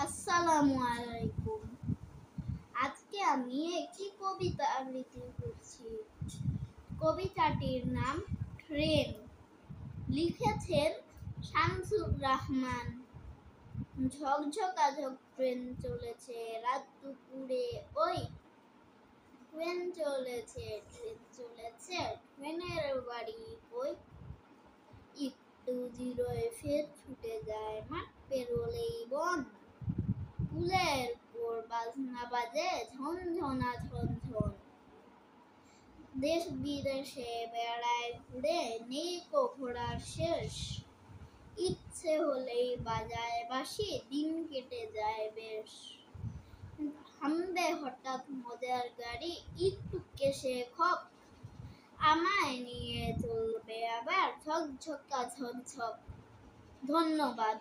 আসসালামু আলাইকুম। আজকে আমি একটি কবিতা আবৃত্তি করছি। কবিতাটির নাম ট্রেন। লিখেছেন শামসুর রাহমান। ঝকঝকাঝক ট্রেন চলেছে রাত দুপুরে, ওই ট্রেন চলেছে, ট্রেনের বাড়ি কই। একটু জিরোয় ফের ছুটে যায়, মাঠ পেরোলেই বন। ফুলের উপর বাজনা বাজে ঝনঝনা ঝনঝন। দেশ বিদেশে বেড়ায় ঘুরে, নেই কো ঘোরার শেষ। ইচ্ছে হলেই বাজায় বাঁশি, দিন কেটে যায় বেশ। থামবে হঠাৎ মজার গাড়ি, একটু কেশে খপ। আমায় নিয়ে চলবে আবার ঝকঝকা ঝকঝক। ধন্যবাদ।